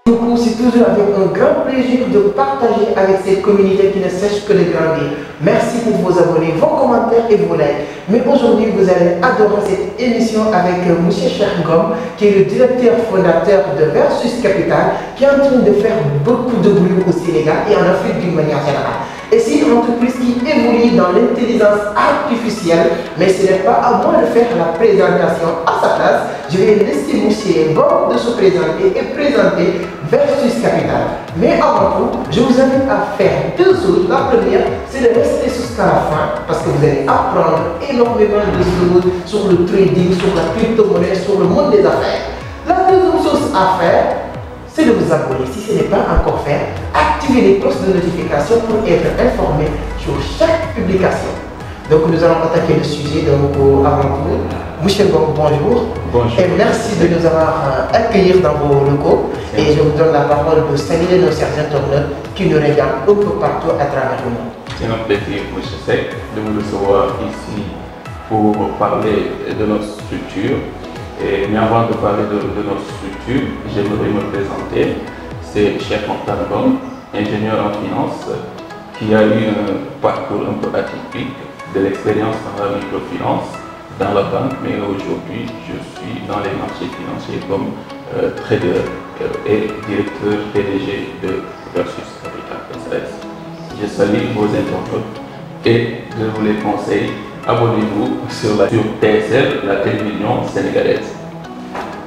Beaucoup, c'est toujours avec un grand plaisir de partager avec cette communauté qui ne cesse que de grandir. Merci pour vos abonnés, vos commentaires et vos likes. Mais aujourd'hui, vous allez adorer cette émission avec M. Cheikh Ngom, qui est le directeur fondateur de Versus Capital, qui est en train de faire beaucoup de bruit au Sénégal et en Afrique d'une manière générale. Et c'est une entreprise qui évolue dans l'intelligence artificielle, mais ce n'est pas à moi de faire la présentation à sa place. Je vais laisser M. Ngom de se présenter et présenter Versus Capital. Mais avant tout, je vous invite à faire deux choses. La première, c'est de rester jusqu'à la fin, parce que vous allez apprendre énormément de choses sur le trading, sur la crypto-monnaie, sur le monde des affaires. La deuxième chose à faire, c'est de vous abonner si ce n'est pas encore fait. Activez les cloches de notification pour être informé sur chaque publication. Donc nous allons attaquer le sujet avant tout. Monsieur Ngom, bonjour. Bonjour. Et merci de nous avoir accueillis dans vos locaux. Et je vous donne la parole de saluer nos chers internautes qui nous regardent un peu partout à travers le monde. C'est un plaisir, M. Seck, de vous recevoir ici pour parler de notre structure. Mais avant de parler de notre structure, j'aimerais me présenter. C'est Cheikh Ngom, ingénieur en finance, qui a eu un parcours un peu atypique, de l'expérience dans la microfinance, dans la banque, mais aujourd'hui je suis dans les marchés financiers comme trader et directeur PDG de Versus Capital SAS. Je salue vos internautes et je vous les conseille, abonnez-vous sur TSL, la télévision sénégalaise.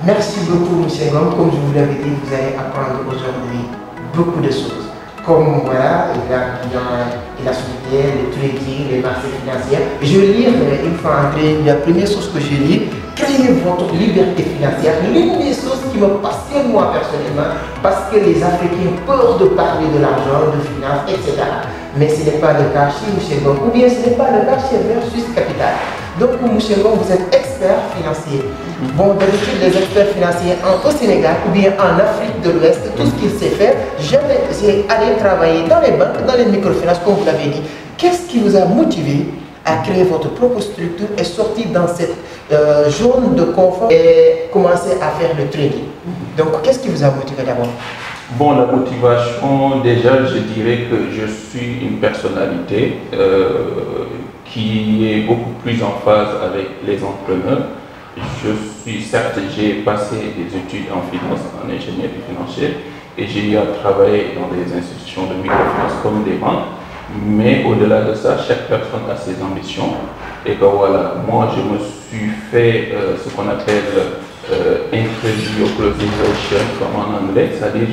Merci beaucoup, M. Ngom. Comme je vous l'avais dit, vous allez apprendre aujourd'hui beaucoup de choses. Comme voilà, il a souligné le trading, les marchés financiers. Je vais lire, une fois entré, la première chose que je lis, créez votre liberté financière. L'une des choses qui me passionne moi personnellement, parce que les Africains peur de parler de l'argent, de finances, etc. Mais ce n'est pas le cas chez M. Ngom, ou bien ce n'est pas le cas chez Versus Capital. Donc, M. Ngom, vous êtes expert financier. Bon, d'habitude, les experts financiers au Sénégal ou bien en Afrique de l'Ouest, tout ce qu'il sait faire, j'ai allé travailler dans les banques, dans les microfinances, comme vous l'avez dit. Qu'est-ce qui vous a motivé à créer votre propre structure et sortir dans cette zone de confort et commencer à faire le trading? Donc, qu'est-ce qui vous a motivé d'abord? Bon, la motivation, déjà, je dirais que je suis une personnalité qui est beaucoup plus en phase avec les entrepreneurs. Certes, j'ai passé des études en finance, en ingénierie financière, et j'ai eu à travailler dans des institutions de microfinance comme des banques. Mais au-delà de ça, chaque personne a ses ambitions. Et ben voilà, moi je me suis fait ce qu'on appelle introduction comme en anglais, c'est-à-dire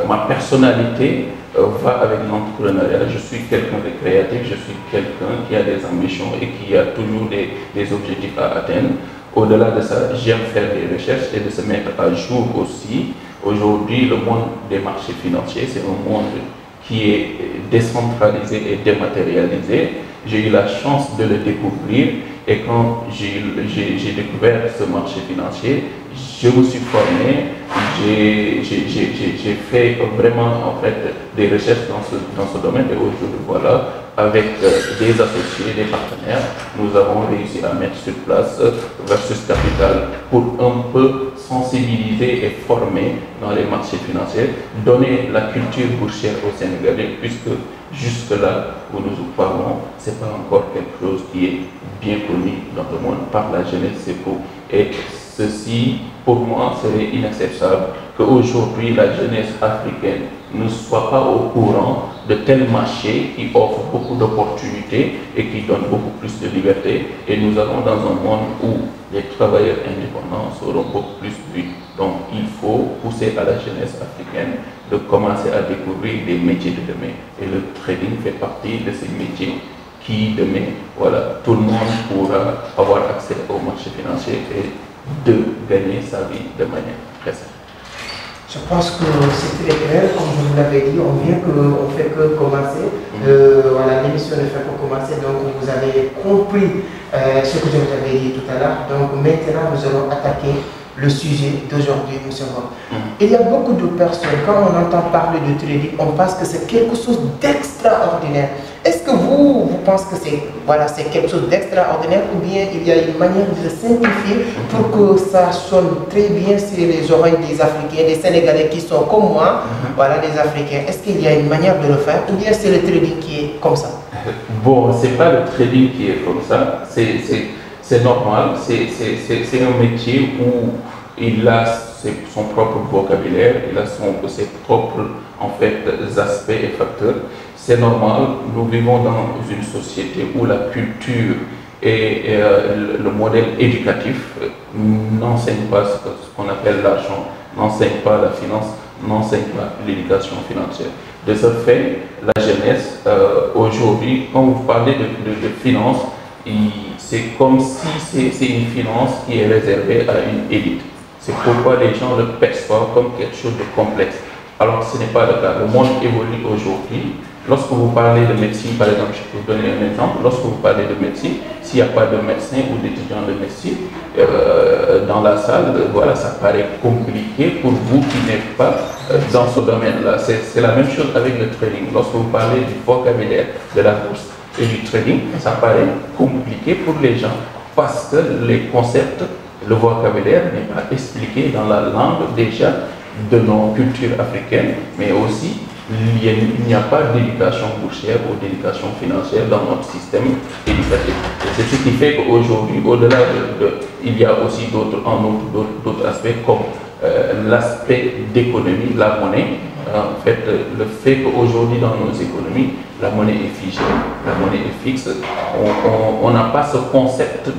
ma personnalité va avec l'entrepreneuriat. Je suis quelqu'un de créatif, je suis quelqu'un qui a des ambitions et qui a toujours des objectifs à atteindre. Au-delà de ça, j'aime faire des recherches et de se mettre à jour aussi. Aujourd'hui, le monde des marchés financiers, c'est un monde qui est décentralisé et dématérialisé. J'ai eu la chance de le découvrir et quand j'ai découvert ce marché financier, je me suis formé, j'ai fait vraiment en fait des recherches dans ce domaine et aujourd'hui voilà, avec des associés, des partenaires, nous avons réussi à mettre sur place Versus Capital pour un peu sensibiliser et former dans les marchés financiers, donner la culture boursière aux Sénégalais, puisque jusque-là où nous parlons, ce n'est pas encore quelque chose qui est bien connu dans le monde par la jeunesse, c'est pour. Et ceci, pour moi, serait inacceptable qu'aujourd'hui la jeunesse africaine ne soit pas au courant de tels marchés qui offrent beaucoup d'opportunités et qui donnent beaucoup plus de liberté. Et nous allons dans un monde où les travailleurs indépendants seront beaucoup plus vus. Donc il faut pousser à la jeunesse africaine de commencer à découvrir des métiers de demain. Et le trading fait partie de ces métiers qui demain, voilà, tout le monde pourra avoir accès au marché financier et de gagner sa vie de manière très simple. Je pense que c'est très clair, comme je vous l'avais dit, on fait que commencer. Voilà, l'émission ne fait que commencer, donc vous avez compris ce que je vous avais dit tout à l'heure. Donc maintenant, nous allons attaquer le sujet d'aujourd'hui, M. Ngom. Il y a beaucoup de personnes, quand on entend parler de trading, on pense que c'est quelque chose d'extraordinaire. Est-ce que vous pensez que c'est voilà, quelque chose d'extraordinaire ou bien il y a une manière de le simplifier pour que ça sonne très bien sur les oreilles des Africains, des Sénégalais qui sont comme moi, voilà, les Africains. Est-ce qu'il y a une manière de le faire ou bien c'est le trading qui est comme ça? Bon, c'est pas le trading qui est comme ça, c'est normal, c'est un métier où il a son propre vocabulaire, il a ses propres en fait, aspects et facteurs. C'est normal, nous vivons dans une société où la culture et le modèle éducatif n'enseigne pas ce qu'on appelle l'argent, n'enseigne pas la finance, n'enseigne pas l'éducation financière. De ce fait, la jeunesse, aujourd'hui, quand vous parlez de finance, c'est comme si c'est une finance qui est réservée à une élite. C'est pourquoi les gens le perçoivent comme quelque chose de complexe. Alors ce n'est pas le cas. Le monde évolue aujourd'hui. Lorsque vous parlez de médecine, par exemple, je peux vous donner un exemple. Lorsque vous parlez de médecine, s'il n'y a pas de médecin ou d'étudiant de médecine dans la salle, voilà, ça paraît compliqué pour vous qui n'êtes pas dans ce domaine-là. C'est la même chose avec le trading. Lorsque vous parlez du vocabulaire de la bourse et du trading, ça paraît compliqué pour les gens parce que les concepts, le vocabulaire n'est pas expliqué dans la langue déjà de nos cultures africaines, mais aussi il n'y a pas d'éducation boursière ou d'éducation financière dans notre système éducatif. C'est ce qui fait qu'aujourd'hui, au-delà il y a aussi d'autres aspects comme l'aspect d'économie, la monnaie. En fait, le fait qu'aujourd'hui dans nos économies, la monnaie est figée, la monnaie est fixe, on n'a pas ce concept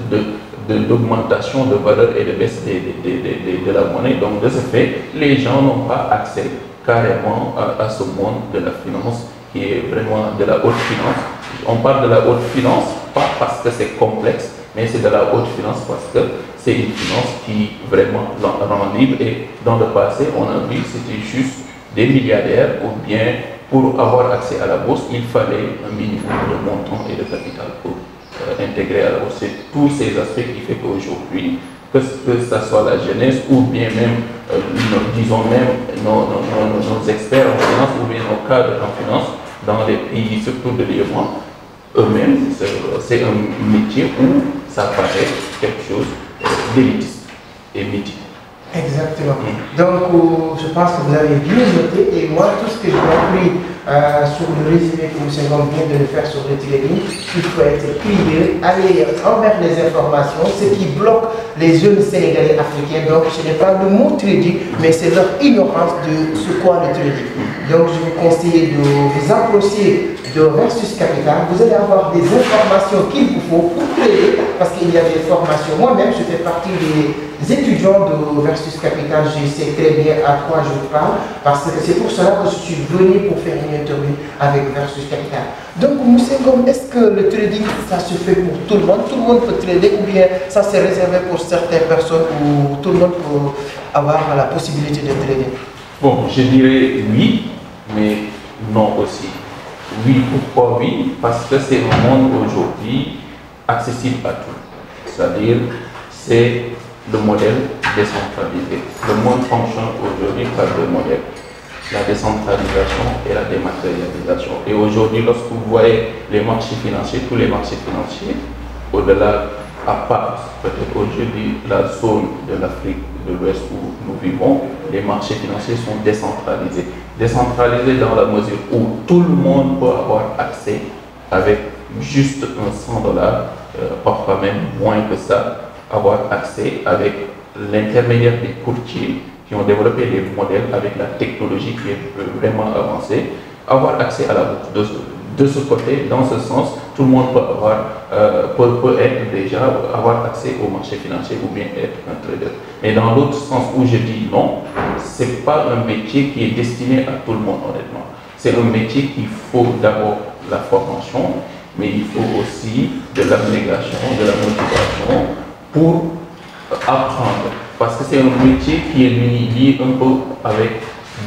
d'augmentation de valeur et de baisse de la monnaie. Donc de ce fait, les gens n'ont pas accès carrément à ce monde de la finance qui est vraiment de la haute finance. On parle de la haute finance, pas parce que c'est complexe, mais c'est de la haute finance parce que c'est une finance qui vraiment rend libre. Et dans le passé, on a vu que c'était juste des milliardaires ou bien pour avoir accès à la bourse, il fallait un minimum de montant et de capital pour intégrer à la bourse. C'est tous ces aspects qui font qu'aujourd'hui, que ce soit la jeunesse ou bien même, disons même, nos experts en finance ou bien nos cadres en finance dans les pays, surtout de l'Iran, eux-mêmes, c'est un métier où ça paraît quelque chose d'élitiste et mythique. Exactement. Donc, je pense que vous avez bien noté et moi, tout ce que j'ai compris sur le résumé que M. Ngom vient de le faire sur le trading, il faut être curieux, aller envers les informations, ce qui bloque les jeunes Sénégalais africains. Donc, ce n'est pas le mot trading, mais c'est leur ignorance de ce qu'est le trading. Donc, je vous conseille de vous approcher de Versus Capital. Vous allez avoir des informations qu'il vous faut pour trader, parce qu'il y a des formations. Moi-même, je fais partie des étudiants de Versus Capital. Je sais très bien à quoi je parle, parce que c'est pour cela que je suis venu pour faire une interview avec Versus Capital. Donc, M. Ngom, est-ce que le trading, ça se fait pour tout le monde? Tout le monde peut trader ou bien ça c'est réservé pour certaines personnes ou tout le monde peut avoir la possibilité de trader? Bon, je dirais oui, mais non aussi. Oui, pourquoi oui? Parce que c'est un monde aujourd'hui accessible à tout. C'est-à-dire, c'est le modèle décentralisé. Le monde fonctionne aujourd'hui par deux modèles. La décentralisation et la dématérialisation. Et aujourd'hui, lorsque vous voyez les marchés financiers, tous les marchés financiers, au-delà, à part peut-être aujourd'hui la zone de l'Afrique de l'Ouest où nous vivons, les marchés financiers sont décentralisés. Décentralisés dans la mesure où tout le monde peut avoir accès avec juste un $100, parfois même moins que ça, avoir accès avec l'intermédiaire des courtiers qui ont développé des modèles avec la technologie qui est vraiment avancée, avoir accès à la bourse. De ce côté, dans ce sens, tout le monde peut être déjà, avoir accès au marché financier ou bien être un trader. Mais dans l'autre sens où je dis non, ce n'est pas un métier qui est destiné à tout le monde, honnêtement. C'est un métier qu'il faut d'abord la formation, mais il faut aussi de l'abnégation, de la motivation pour apprendre. Parce que c'est un métier qui est lié un peu avec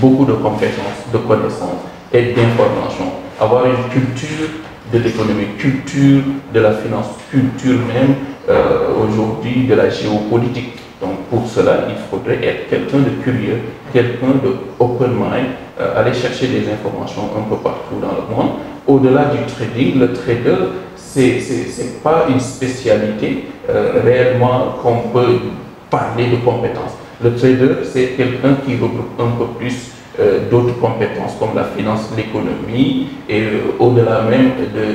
beaucoup de compétences, de connaissances et d'informations. Avoir une culture de l'économie, culture de la finance, culture même aujourd'hui de la géopolitique. Donc pour cela, il faudrait être quelqu'un de curieux, quelqu'un de open mind, aller chercher des informations un peu partout dans le monde. Au-delà du trading, le trader, c'est pas une spécialité réellement qu'on peut parler de compétences. Le trader, c'est quelqu'un qui regroupe un peu plus d'autres compétences comme la finance, l'économie et au-delà même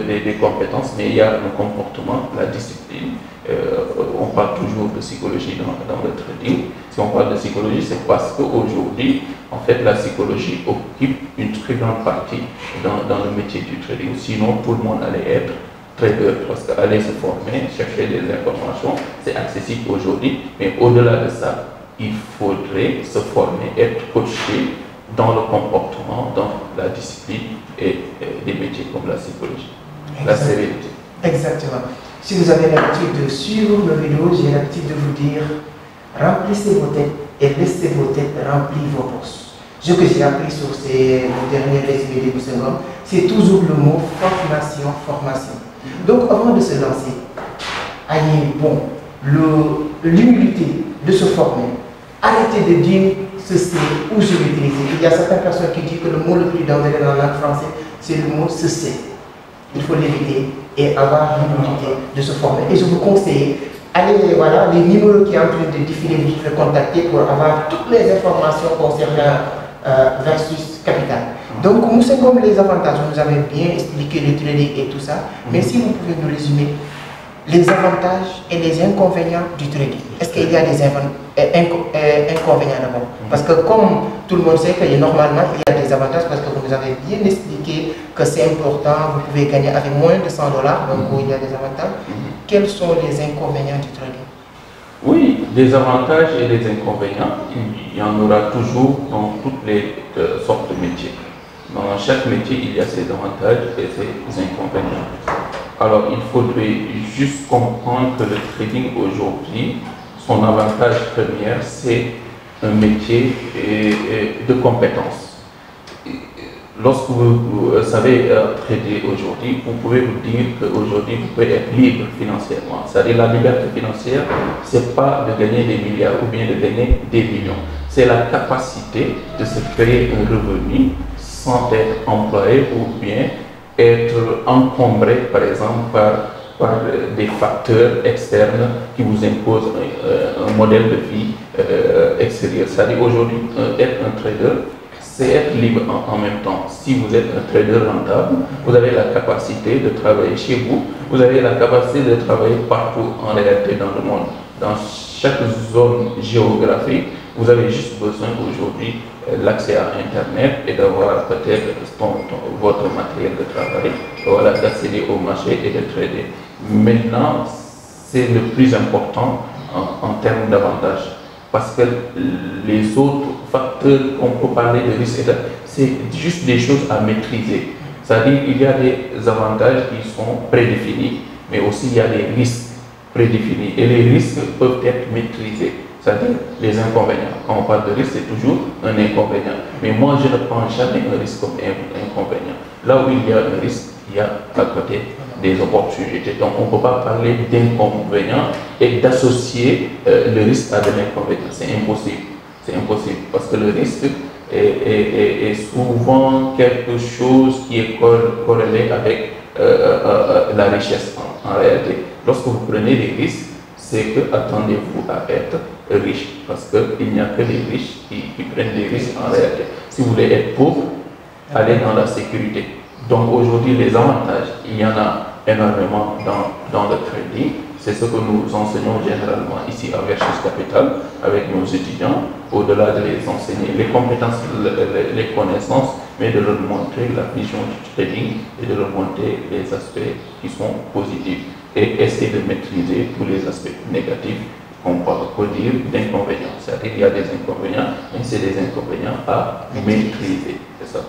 des compétences, mais il y a le comportement, la discipline. On parle toujours de psychologie dans le trading. Si on parle de psychologie, c'est parce qu'aujourd'hui, en fait, la psychologie occupe une très grande partie dans le métier du trading. Sinon, tout le monde allait être trader parce qu'aller se former, chercher des informations, c'est accessible aujourd'hui. Mais au-delà de ça, il faudrait se former, être coaché dans le comportement, dans la discipline et des métiers comme la psychologie, la sérénité. Exactement. Si vous avez l'habitude de suivre nos vidéos, j'ai l'habitude de vous dire, remplissez vos têtes et laissez vos têtes remplir vos poches. Ce que j'ai appris sur ces derniers résumés de Moussengom, c'est toujours le mot formation, formation. Donc avant de se lancer, ayez l'humilité de se former. Arrêtez de dire ceci ou je l'utilise. Il y a certaines personnes qui disent que le mot le plus dangereux dans la langue française, c'est le mot ceci. Il faut l'éviter et avoir l'humilité de se former. Et je vous conseille, allez, voilà, les numéros qui sont en train de défiler, vous pouvez contacter pour avoir toutes les informations concernant Versus Capital. Donc, nous sommes comme les avantages, vous nous avez bien expliqué le trading et tout ça, mais si vous pouvez nous résumer les avantages et les inconvénients du trading. Est-ce qu'il y a des inconvénients d'abord? Parce que comme tout le monde sait que normalement il y a des avantages parce que vous nous avez bien expliqué que c'est important, vous pouvez gagner avec moins de $100, donc il y a des avantages. Quels sont les inconvénients du trading? Oui, des avantages et des inconvénients, il y en aura toujours dans toutes les sortes de métiers. Dans chaque métier, il y a ses avantages et ses inconvénients. Alors, il faudrait juste comprendre que le trading aujourd'hui, son avantage premier, c'est un métier de compétences. Lorsque vous savez trader aujourd'hui, vous pouvez vous dire qu'aujourd'hui, vous pouvez être libre financièrement. C'est-à-dire la liberté financière, ce n'est pas de gagner des milliards ou bien de gagner des millions. C'est la capacité de se créer un revenu sans être employé ou bien être encombré, par exemple, par des facteurs externes qui vous imposent un modèle de vie extérieur. C'est-à-dire aujourd'hui, être un trader, c'est être libre en même temps. Si vous êtes un trader rentable, vous avez la capacité de travailler chez vous, vous avez la capacité de travailler partout en réalité dans le monde. Dans chaque zone géographique, vous avez juste besoin aujourd'hui l'accès à Internet et d'avoir peut-être votre matériel de travail, voilà, d'accéder au marché et de trader. Maintenant, c'est le plus important en termes d'avantages. Parce que les autres facteurs qu'on peut parler de risque, c'est juste des choses à maîtriser. C'est-à-dire qu'il y a des avantages qui sont prédéfinis, mais aussi il y a des risques prédéfinis. Et les risques peuvent être maîtrisés. C'est-à-dire les inconvénients. Quand on parle de risque, c'est toujours un inconvénient. Mais moi, je ne prends jamais un risque comme un inconvénient. Là où il y a un risque, il y a à côté des opportunités. Donc, on ne peut pas parler d'inconvénients et d'associer le risque à de l'inconvénient. C'est impossible. C'est impossible parce que le risque est souvent quelque chose qui est corrélé avec la richesse en réalité. Lorsque vous prenez des risques, c'est que attendez-vous à être riche parce qu'il n'y a que les riches qui prennent des risques en réalité. Si vous voulez être pauvre, allez dans la sécurité. Donc aujourd'hui, les avantages, il y en a énormément dans le trading. C'est ce que nous enseignons généralement ici à Versus Capital avec nos étudiants, au-delà de les enseigner les compétences, les connaissances, mais de leur montrer la vision du trading et de leur montrer les aspects qui sont positifs et essayer de maîtriser tous les aspects négatifs qu'on peut dire d'inconvénients. C'est-à-dire qu'il y a des inconvénients, mais c'est des inconvénients à maîtriser. C'est ça.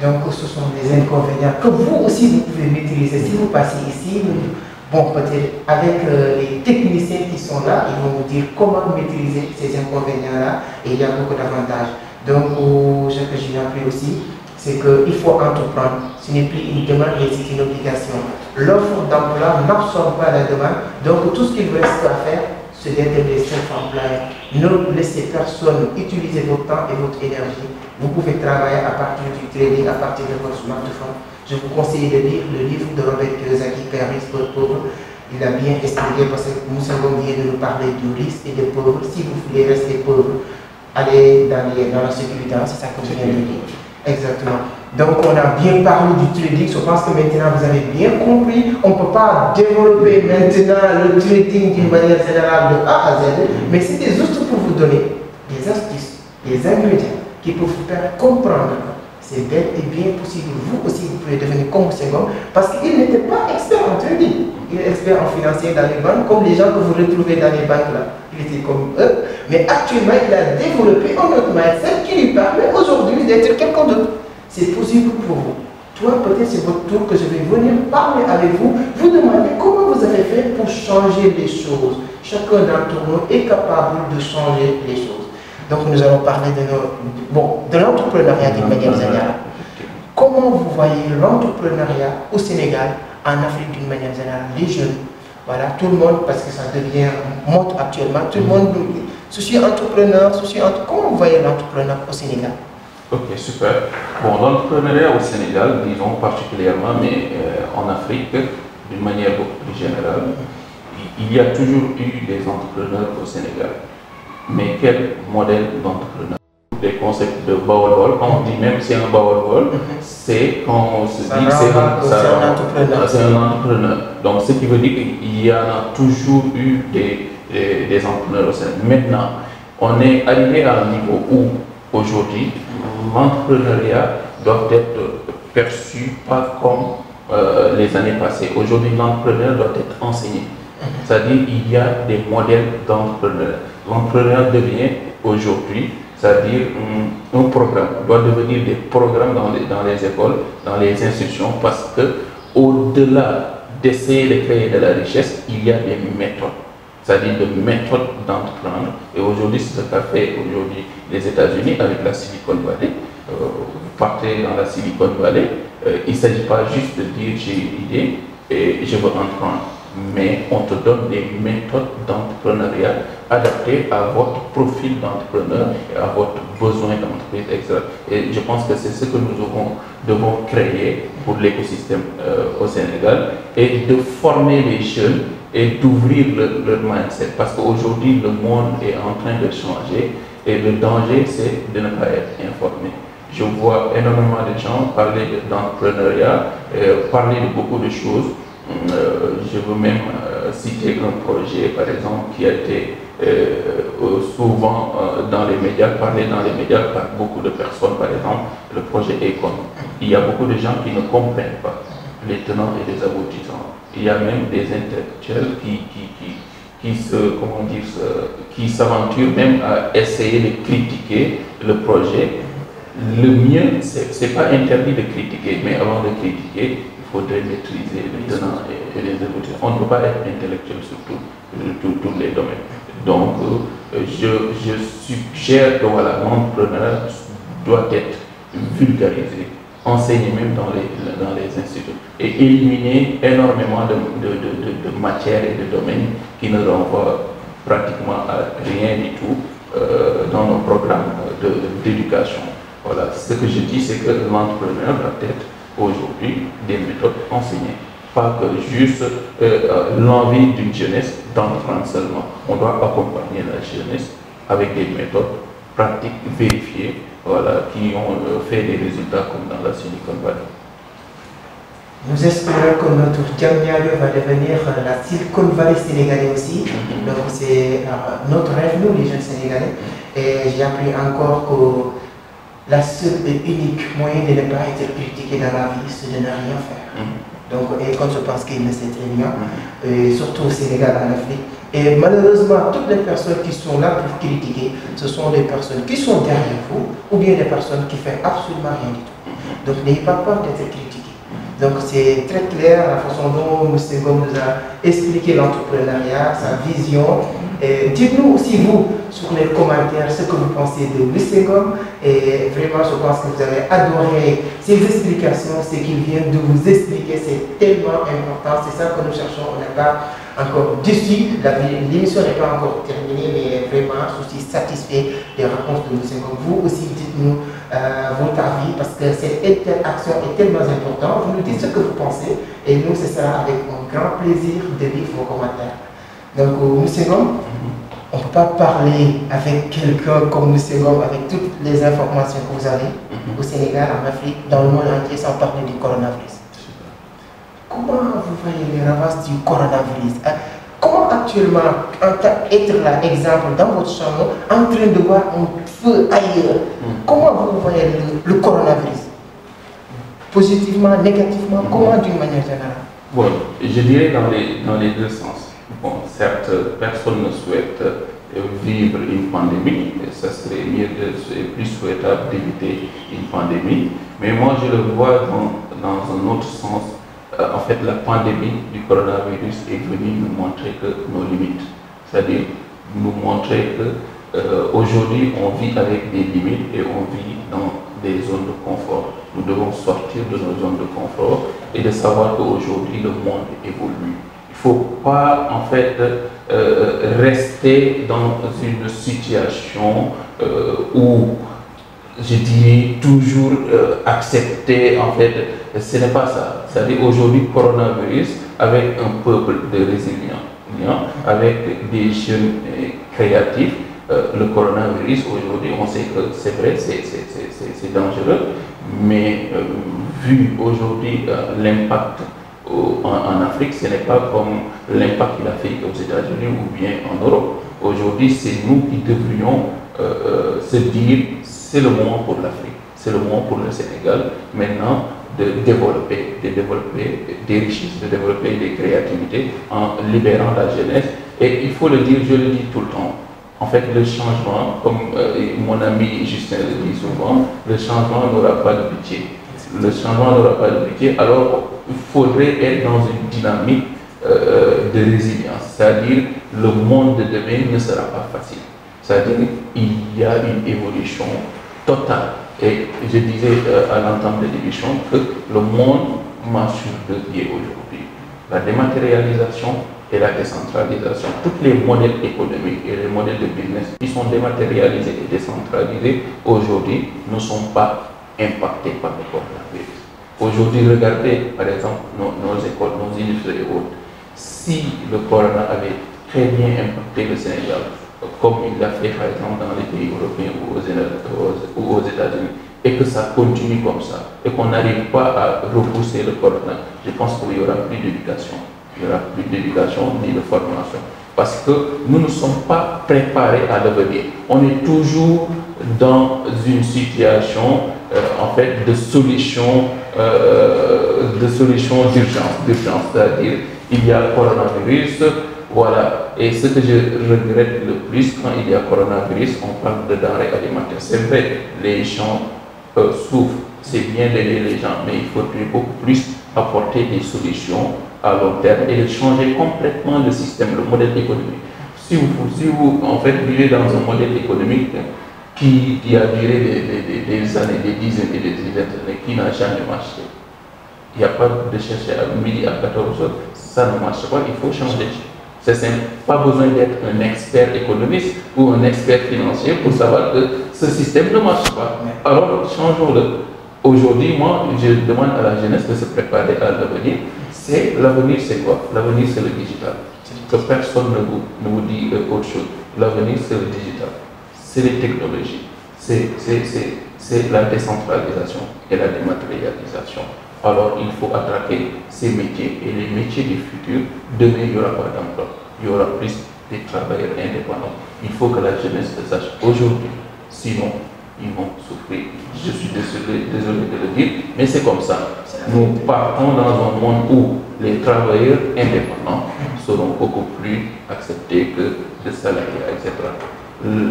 Donc ce sont des inconvénients que vous aussi vous pouvez maîtriser. Si vous passez ici, bon, peut-être avec les techniciens qui sont là, ils vont vous dire comment maîtriser ces inconvénients-là et il y a beaucoup d'avantages. Donc ce que j'ai appris aussi, c'est qu'il faut entreprendre. Ce n'est plus une demande, mais c'est une obligation. L'offre d'emploi n'absorbe pas la demande. Donc tout ce qu'il vous reste à faire, se d'être des self-employés. Ne laissez personne utiliser votre temps et votre énergie. Vous pouvez travailler à partir du trading, à partir de votre smartphone. Je vous conseille de lire le livre de Robert Kiyosaki, Père riche, Père pauvre. Il a bien expliqué parce que nous avons bien de nous parler du risque et des pauvres. Si vous voulez rester pauvre, allez dans la sécurité, c'est ça que je viens de dire. Exactement. Donc on a bien parlé du trading, je pense que maintenant vous avez bien compris. On ne peut pas développer maintenant le trading d'une manière générale de A à Z, mais c'était juste pour vous donner des astuces, des ingrédients qui peuvent vous faire comprendre que c'est bel et bien possible. Vous aussi, vous pouvez devenir comme Senghor parce qu'il n'était pas expert en trading. Il est expert en financier dans les banques, comme les gens que vous retrouvez dans les banques là. Il était comme eux, mais actuellement il a développé un autre mindset qui lui permet aujourd'hui d'être quelqu'un d'autre. C'est possible pour vous. Toi, peut-être c'est votre tour que je vais venir parler avec vous, vous demander comment vous avez fait pour changer les choses. Chacun d'entre nous est capable de changer les choses. Donc nous allons parler de l'entrepreneuriat d'une manière générale. Comment vous voyez l'entrepreneuriat au Sénégal, en Afrique d'une manière générale, les jeunes, voilà, tout le monde, parce que ça devient mode actuellement, tout le monde, je suis entrepreneur, comment vous voyez l'entrepreneur au Sénégal? Ok, super. Bon, l'entrepreneuriat au Sénégal, disons particulièrement, mais en Afrique, d'une manière beaucoup plus générale, il y a toujours eu des entrepreneurs au Sénégal. Mais quel modèle d'entrepreneur? Les concepts de Bawol, quand on dit même c'est un Bawol, c'est quand on se dit que c'est un entrepreneur. Donc ce qui veut dire qu'il y en a toujours eu des entrepreneurs au Sénégal. Maintenant, on est arrivé à un niveau où aujourd'hui, l'entrepreneuriat doit être perçu pas comme les années passées. Aujourd'hui, l'entrepreneur doit être enseigné. C'est-à-dire qu'il y a des modèles d'entrepreneurs. L'entrepreneur devient aujourd'hui, c'est-à-dire un programme, doit devenir des programmes dans les écoles, dans les institutions, parce que au-delà d'essayer de créer de la richesse, il y a des méthodes. C'est-à-dire de méthodes d'entreprendre. Et aujourd'hui, c'est ce qu'a fait aujourd'hui les États-Unis avec la Silicon Valley. Vous partez dans la Silicon Valley, il ne s'agit pas juste de dire j'ai une idée et je veux entreprendre. Mais on te donne des méthodes d'entrepreneuriat adaptées à votre profil d'entrepreneur et à votre besoin d'entreprise, etc. Et je pense que c'est ce que nous devons créer pour l'écosystème au Sénégal et de former les jeunes et d'ouvrir leur mindset. Parce qu'aujourd'hui, le monde est en train de changer et le danger, c'est de ne pas être informé. Je vois énormément de gens parler d'entrepreneuriat, parler de beaucoup de choses. Je veux même citer un projet, par exemple, qui a été souvent dans les médias, parlé dans les médias par beaucoup de personnes, par exemple, le projet Econ. Il y a beaucoup de gens qui ne comprennent pas les tenants et les aboutissants. Il y a même des intellectuels qui s'aventurent même à essayer de critiquer le projet. Le mieux, ce n'est pas interdit de critiquer, mais avant de critiquer, il faudrait maîtriser les tenants et les aboutissants. On ne peut pas être intellectuel sur tous les domaines. Donc, je suggère que voilà, l'entrepreneur doit être vulgarisé, enseigné même dans les instituts et éliminer énormément de matières et de domaines qui ne renvoient pratiquement à rien du tout dans nos programmes d'éducation. Voilà, ce que je dis, c'est que l'entrepreneur doit être aujourd'hui des méthodes enseignées, pas que juste l'envie d'une jeunesse d'entreprendre seulement. On doit accompagner la jeunesse avec des méthodes pratiques vérifiées, voilà, qui ont fait des résultats comme dans la Silicon Valley. Nous espérons que notre Diamniadio va devenir la Silicon Valley sénégalaise aussi. Donc c'est notre rêve, nous les jeunes sénégalais. Et j'ai appris encore que la seule et unique moyen de ne pas être critiqué dans la vie, c'est de ne rien faire. Donc, et quand je pense qu'il le sait très bien, et surtout au Sénégal, en Afrique. Et malheureusement, toutes les personnes qui sont là pour critiquer, ce sont des personnes qui sont derrière vous, ou bien des personnes qui ne font absolument rien du tout. Donc, n'ayez pas peur d'être critiqué. Donc, c'est très clair la façon dont M. Ngom nous a expliqué l'entrepreneuriat, sa vision. Dites-nous aussi, vous, sur les commentaires, ce que vous pensez de M. Ngom. Et vraiment, je pense que vous avez adoré ces explications, ce qu'il vient de vous expliquer. C'est tellement important. C'est ça que nous cherchons. On n'est pas encore déçu. L'émission n'est pas encore terminée, mais vraiment, je suis satisfait des réponses de M. Ngom. Vous aussi, dites-nous votre avis, parce que cette interaction est tellement importante. Vous nous dites ce que vous pensez, et nous, ce sera avec un grand plaisir de lire vos commentaires. Donc, M. Ngom, on ne peut pas parler avec quelqu'un comme M. Ngom, avec toutes les informations que vous avez au Sénégal, en Afrique, dans le monde entier, sans parler du coronavirus. Comment vous voyez les ravages du coronavirus? Comment actuellement, être là, exemple, dans votre chambre, en train de voir un feu ailleurs, comment vous voyez le coronavirus? Positivement, négativement, comment d'une manière générale? Bon, je dirais dans les deux sens. Bon, certes, personne ne souhaite vivre une pandémie, et ça serait plus souhaitable d'éviter une pandémie, mais moi je le vois dans un autre sens. En fait, la pandémie du coronavirus est venue nous montrer que nos limites, c'est-à-dire nous montrer que aujourd'hui on vit avec des limites et on vit dans des zones de confort. Nous devons sortir de nos zones de confort et de savoir qu'aujourd'hui le monde évolue. Il ne faut pas en fait rester dans une situation où je dirais toujours accepter, en fait, ce n'est pas ça. C'est-à-dire aujourd'hui, coronavirus, avec un peuple de résilients, avec des jeunes créatifs, le coronavirus aujourd'hui, on sait que c'est vrai, c'est dangereux, mais vu aujourd'hui l'impact en Afrique, ce n'est pas comme l'impact qu'il a fait aux États-Unis ou bien en Europe. Aujourd'hui, c'est nous qui devrions se dire c'est le moment pour l'Afrique, c'est le moment pour le Sénégal maintenant de développer des richesses, de développer des créativités en libérant la jeunesse. Et il faut le dire, je le dis tout le temps, en fait le changement, comme mon ami Justin le dit souvent, le changement n'aura pas de pitié. Le changement n'aura pas de pitié, alors il faudrait être dans une dynamique de résilience, c'est-à-dire le monde de demain ne sera pas facile. C'est-à-dire qu'il y a une évolution totale. Et je disais à l'entame de l'émission que le monde marche sur deux pieds aujourd'hui. La dématérialisation et la décentralisation. Tous les modèles économiques et les modèles de business qui sont dématérialisés et décentralisés aujourd'hui ne sont pas impactés par le coronavirus. Aujourd'hui, regardez par exemple nos écoles, nos universités et autres. Si le corona avait très bien impacté le Sénégal, comme il l'a fait par exemple dans les pays européens ou aux États-Unis, et que ça continue comme ça, et qu'on n'arrive pas à repousser le corona, je pense qu'il n'y aura plus d'éducation. Il n'y aura plus d'éducation ni de formation. Parce que nous ne sommes pas préparés à l'avenir. On est toujours dans une situation en fait de solution d'urgence. C'est-à-dire, il y a le coronavirus, voilà. Et ce que je regrette le plus quand il y a coronavirus, on parle de denrées alimentaires. C'est vrai, les gens souffrent, c'est bien d'aider les gens, mais il faudrait beaucoup plus apporter des solutions à long terme et de changer complètement le système, le modèle économique. Si vous en fait vivez dans un modèle économique qui a duré des années, des dizaines et des dizaines d'années, qui n'a jamais marché, il n'y a pas de chercher à midi à 14 heures, ça ne marche pas, il faut changer. C'est simple, pas besoin d'être un expert économiste ou un expert financier pour savoir que ce système ne marche pas. Alors changeons-le. Aujourd'hui, moi, je demande à la jeunesse de se préparer à l'avenir. L'avenir, c'est quoi? L'avenir, c'est le digital. Que personne ne vous dit autre chose. L'avenir, c'est le digital. C'est les technologies. C'est la décentralisation et la dématérialisation. Alors, il faut attraquer ces métiers. Et les métiers du futur, demain, il n'y aura pas d'emploi. Il y aura plus de travailleurs indépendants. Il faut que la jeunesse le sache aujourd'hui. Sinon, ils vont souffrir. Je suis désolé de le dire, mais c'est comme ça. Nous partons dans un monde où les travailleurs indépendants seront beaucoup plus acceptés que les salariés, etc.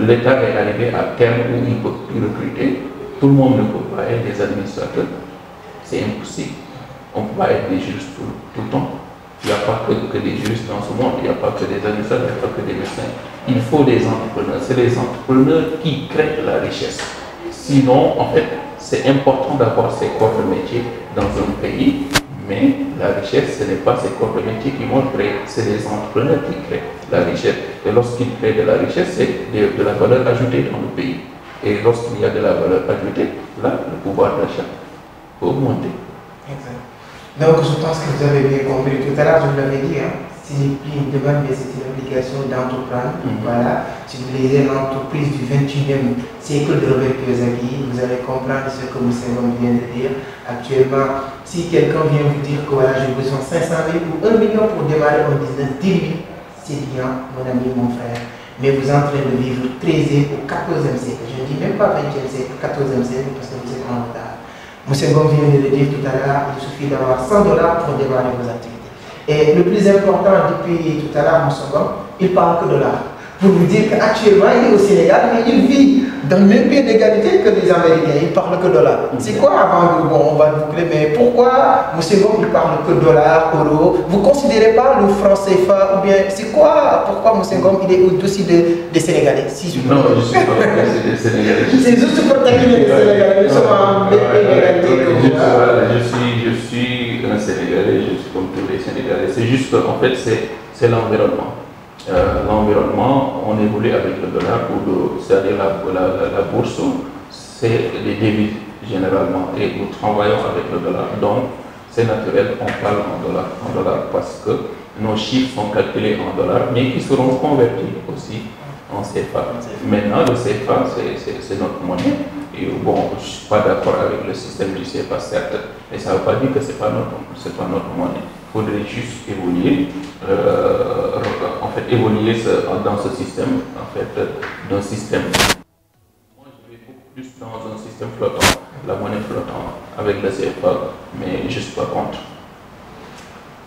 L'État est arrivé à terme où il ne peut plus recruter. Tout le monde ne peut pas être des administrateurs. C'est impossible. On ne peut pas être des juristes tout le temps. Il n'y a pas que des juristes dans ce monde, il n'y a pas que des administrateurs, il n'y a pas que des médecins. Il faut des entrepreneurs. C'est les entrepreneurs qui créent la richesse. Sinon, en fait, c'est important d'avoir ces corps de métier dans un pays, Mais la richesse, ce n'est pas ces corps de métier qui vont le créer, c'est les entrepreneurs qui créent la richesse. Et lorsqu'ils créent de la richesse, c'est de la valeur ajoutée dans le pays. Et lorsqu'il y a de la valeur ajoutée, là, le pouvoir d'achat peut augmenter. Exact. Donc, je pense que vous avez bien compris. Tout à l'heure, je vous l'avais dit, hein, c'est plus une demande, mais c'est une obligation d'entreprendre. Voilà. Si vous lisez l'entreprise du 21e siècle de Robert Kiyosaki, vous allez comprendre ce que M. Ngom vient de dire. Actuellement, si quelqu'un vient vous dire que voilà, j'ai besoin de 500 000 ou 1 million pour démarrer un business, dites-lui, c'est bien, mon ami, mon frère. Mais vous êtes en train de vivre 13e ou 14e siècle. Je ne dis même pas 20e siècle, 14e siècle, parce que vous êtes en retard. M. Ngom vient de le dire tout à l'heure, il suffit d'avoir 100 $ pour démarrer vos activités. Et le plus important depuis tout à l'heure, M. Ngom, il parle que de l'art. Pour vous dire qu'actuellement, il est au Sénégal, mais il vit dans le même pied d'égalité que les Américains. Il parle que de l'art. C'est quoi avant, bon, on va boucler, mais pourquoi M. Ngom, il parle que de $, euro? Vous ne considérez pas le franc CFA ou bien, c'est quoi, pourquoi M. Ngom, il est au-dessus des Sénégalais? Si je non, je ne suis pas au-dessus des Sénégalais. C'est juste pour taquiner les Sénégalais. Nous sommes en égalité. Je suis un Sénégalais, je suis comme tous les Sénégalais. C'est juste, en fait, c'est l'environnement. L'environnement, on évolue avec le dollar, c'est-à-dire la bourse, c'est les devises généralement, et nous travaillons avec le dollar, donc c'est naturel, on parle en dollars parce que nos chiffres sont calculés en dollars, mais qui seront convertis aussi en CFA. Maintenant, le CFA, c'est notre monnaie. Et bon, je ne suis pas d'accord avec le système du CFA, certes, mais ça ne veut pas dire que ce n'est pas notre monnaie. Il faudrait juste évoluer, en fait, évoluer dans ce système, en fait, d'un système. Moi, je vais beaucoup plus dans un système flottant, la monnaie flottante, avec le CFA, mais je ne suis pas contre.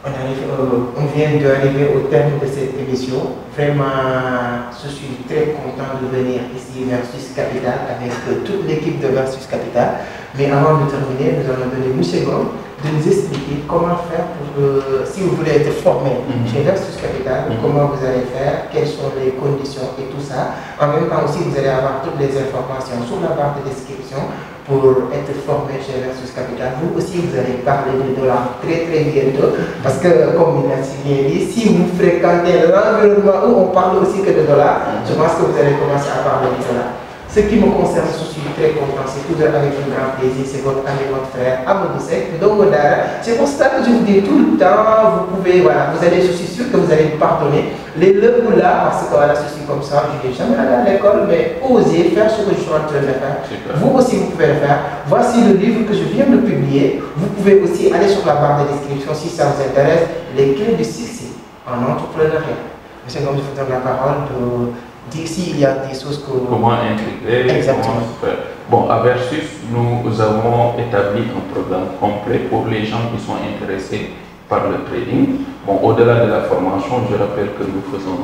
On vient d'arriver au terme de cette émission. Vraiment, je suis très content de venir ici Versus Capital avec toute l'équipe de Versus Capital. Mais avant de terminer, nous allons donner M. Ngom de nous expliquer comment faire pour, si vous voulez être formé chez Versus Capital, comment vous allez faire, quelles sont les conditions et tout ça. En même temps aussi, vous allez avoir toutes les informations sur la barre de description pour être formé chez Versus Capital. Vous aussi, vous allez parler de dollars très bientôt, parce que, comme il a si bien dit, si vous fréquentez l'environnement où on parle aussi que de dollars, je pense que vous allez commencer à parler de dollars. Ce qui me concerne, je suis très content, c'est toujours avec un grand plaisir, c'est votre ami, votre frère, Amadou Seck, Ndongodara. C'est pour ça que je vous dis tout le temps, vous pouvez, voilà, vous allez, je suis sûr que vous allez me pardonner les le ou là, parce que voilà, je suis comme ça, je n'ai jamais allé à l'école, mais osez faire ce que je suis en train de faire. Vous aussi, vous pouvez le faire. Voici le livre que je viens de publier. Vous pouvez aussi aller sur la barre de description si ça vous intéresse, les clés du succès en entrepreneuriat. Monsieur Ngom, je vous donne la parole de dire s'il y a des choses que... Comment intégrer, comment faire. Bon, à Versus, nous avons établi un programme complet pour les gens qui sont intéressés par le trading. Bon, au-delà de la formation, je rappelle que nous faisons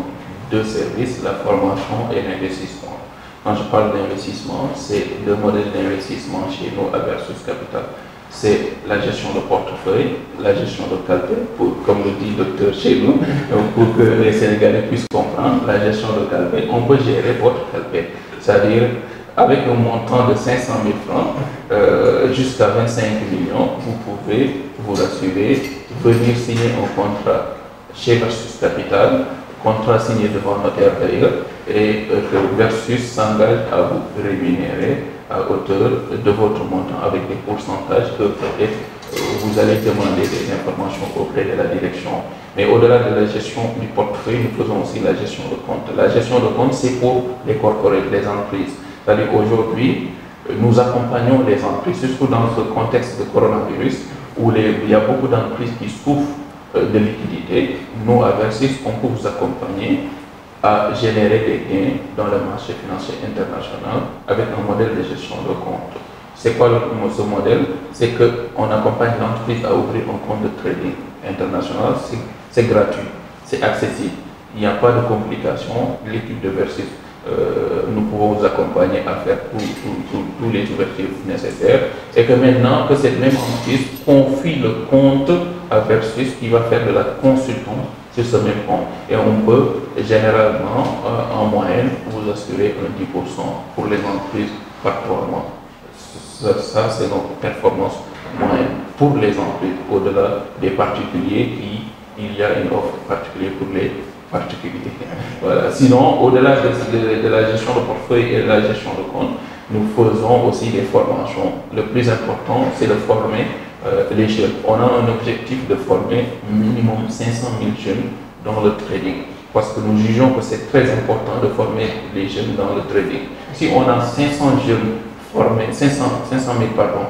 deux services, la formation et l'investissement. Quand je parle d'investissement, c'est le modèle d'investissement chez nous à Versus Capital. C'est la gestion de portefeuille, la gestion de calpe, comme le dit le docteur chez nous, pour que les Sénégalais puissent comprendre, la gestion de calpe, on peut gérer votre calpe. C'est-à-dire, avec un montant de 500 000 francs jusqu'à 25 millions, vous pouvez vous rassurer, venir signer un contrat chez Versus Capital, contrat signé devant notaire d'ailleurs, et que Versus s'engage à vous rémunérer à hauteur de votre montant avec des pourcentages que peut-être vous allez demander des informations auprès de la direction. Mais au-delà de la gestion du portefeuille, nous faisons aussi la gestion de compte. La gestion de compte, c'est pour les corporates, les entreprises. C'est-à-dire aujourd'hui, nous accompagnons les entreprises, surtout dans ce contexte de coronavirus, où il y a beaucoup d'entreprises qui souffrent de liquidité. Nous, à Versus, on peut vous accompagner à générer des gains dans le marché financier international avec un modèle de gestion de compte. C'est quoi ce modèle? C'est qu'on accompagne l'entreprise à ouvrir un compte de trading international. C'est gratuit, c'est accessible. Il n'y a pas de complications. L'équipe de Versus, nous pouvons vous accompagner à faire tous les ouvertures nécessaires. Et que maintenant, que cette même entreprise confie le compte à Versus qui va faire de la consultance sur ce même compte. Et on peut généralement, en moyenne, vous assurer un 10% pour les entreprises par 3 mois. Ça c'est notre performance moyenne. pour les entreprises, au-delà des particuliers il y a une offre particulière pour les particuliers. Voilà. Sinon, au-delà de la gestion de portefeuille et de la gestion de compte, nous faisons aussi des formations. Le plus important, c'est de former les jeunes. On a un objectif de former minimum 500 000 jeunes dans le trading. Parce que nous jugeons que c'est très important de former les jeunes dans le trading. Si on a 500 jeunes formés, 500 000 pardon,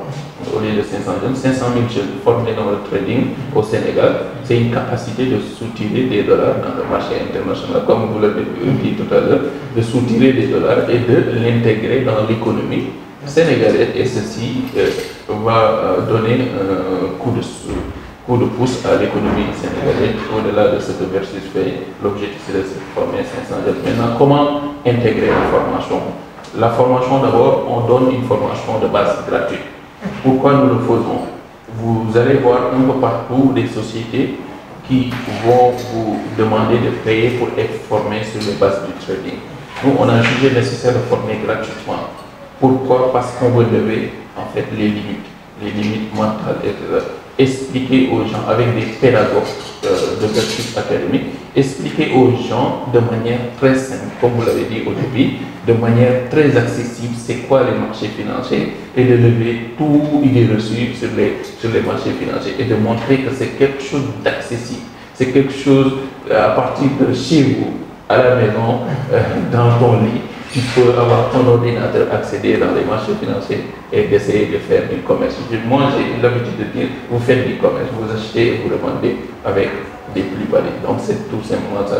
au lieu de 500 jeunes, 500 000 jeunes formés dans le trading au Sénégal, c'est une capacité de soutirer des dollars dans le marché international, comme vous l'avez dit tout à l'heure, de soutirer des dollars et de l'intégrer dans l'économie sénégalaise. Et ceci va donner un coup de pouce à l'économie sénégalaise. Au-delà de ce que Versus fait, l'objectif c'est de se former 500 jeunes. Maintenant, comment intégrer la formation? La formation, d'abord, on donne une formation de base gratuite. Pourquoi nous le faisons? Vous allez voir un peu partout des sociétés qui vont vous demander de payer pour être formé sur les bases du trading. Nous, on a jugé nécessaire de former gratuitement. Pourquoi? Parce qu'on veut lever en fait les limites mentales, etc. Expliquer aux gens avec des pédagogues de Versus académique, expliquer aux gens de manière très simple, comme vous l'avez dit au début, de manière très accessible, c'est quoi les marchés financiers, et de lever tout idée reçue sur les marchés financiers et de montrer que c'est quelque chose d'accessible, c'est quelque chose à partir de chez vous, à la maison, dans ton lit. Tu peux avoir ton ordinateur, accéder dans les marchés financiers et d'essayer de faire du commerce. Moi, j'ai l'habitude de dire, vous faites du commerce, vous achetez et vous revendez avec des plus-values. Donc, c'est tout simplement ça.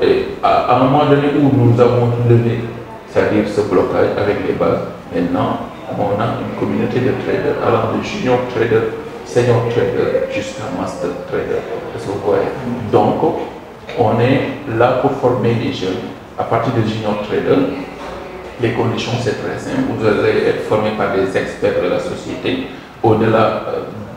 Et à un moment donné où nous avons levé, c'est-à-dire ce blocage avec les bases, maintenant, on a une communauté de traders, allant de junior trader, senior trader, jusqu'à master trader. Donc, on est là pour former les jeunes. À partir de junior trader, les conditions c'est très simple. Vous allez être formé par des experts de la société, au-delà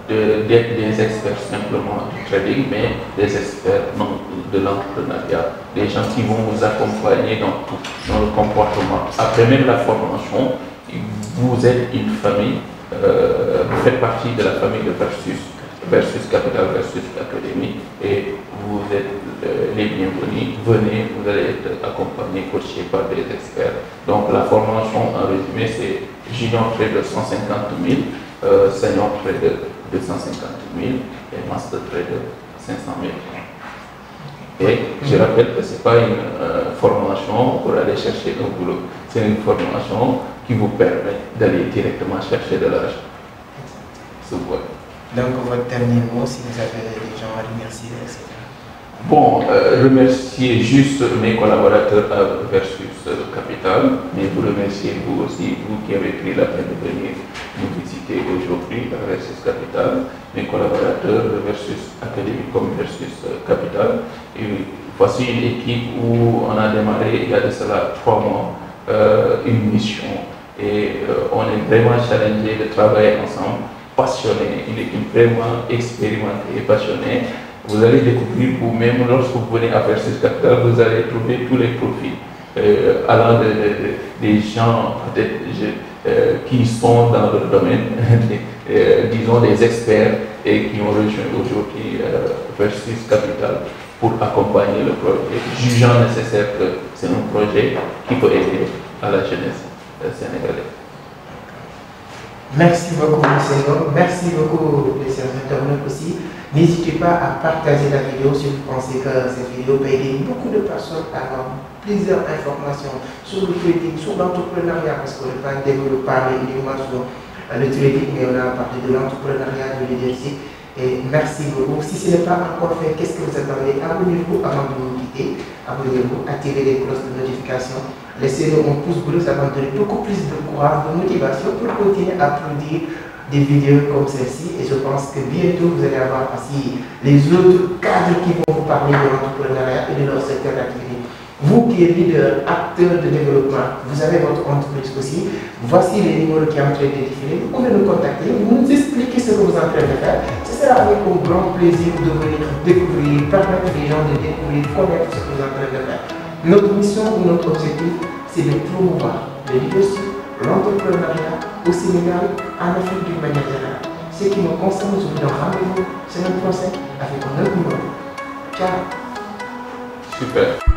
d'être des experts simplement du trading, mais des experts de l'entrepreneuriat, des gens qui vont vous accompagner dans tout, dans le comportement. Après même la formation, vous êtes une famille, vous faites partie de la famille de Versus Capital, Versus Academy, et vous êtes les bienvenus. Venez, vous allez être accompagnés, coachés par des experts. Donc la formation en résumé, c'est junior trader 150 000, senior trader 250 000 et master trader 500 000. Et je rappelle que ce n'est pas une formation pour aller chercher un boulot, c'est une formation qui vous permet d'aller directement chercher de l'argent. Donc, votre dernier mot, si vous avez des gens à remercier, etc. Bon, remercier juste mes collaborateurs à Versus Capital, mais vous remerciez vous aussi, vous qui avez pris la peine de venir nous visiter aujourd'hui à Versus Capital, mes collaborateurs de Versus Academy comme Versus Capital. Et voici une équipe où on a démarré il y a de cela 3 mois une mission et on est vraiment challengé de travailler ensemble, passionnés, une équipe vraiment expérimentée et passionnée. Vous allez découvrir vous-même, lorsque vous venez à Versus Capital, vous allez trouver tous les profils allant des gens peut-être qui sont dans le domaine, disons des experts et qui ont rejoint aujourd'hui Versus Capital pour accompagner le projet, jugeant nécessaire que c'est un projet qui peut aider à la jeunesse sénégalaise. Merci beaucoup, Seigneur. Merci beaucoup, les chers internautes aussi. N'hésitez pas à partager la vidéo si vous pensez que cette vidéo peut aider beaucoup de personnes à avoir plusieurs informations sur le trading, sur l'entrepreneuriat, parce qu'on n'est pas parler uniquement sur le trading, mais on a parlé de l'entrepreneuriat, de leadership. Et merci beaucoup. Si ce n'est pas encore fait, qu'est-ce que vous attendez? Abonnez-vous avant de vous quitter. Abonnez-vous, activez les cloches de notification. Laissez-nous un pouce bleu, ça va donner beaucoup plus de courage, de motivation pour continuer à produire des vidéos comme celle-ci. Et je pense que bientôt, vous allez avoir aussi les autres cadres qui vont vous parler de l'entrepreneuriat et de leur secteur d'activité. Vous qui êtes leader, acteur de développement, vous avez votre entreprise aussi. Voici les numéros qui sont en train de défiler. Vous pouvez nous contacter, vous nous expliquer ce que vous êtes en train de faire. Ce sera avec un grand plaisir de venir découvrir, permettre aux gens de découvrir, connaître ce que vous êtes en train de faire. Notre mission ou notre objectif, c'est de promouvoir le leadership, l'entrepreneuriat au Sénégal, en Afrique d'une manière générale. Ce qui me concerne, je vous donne rendez-vous semaine prochaine avec un autre numéro. Ciao. Super.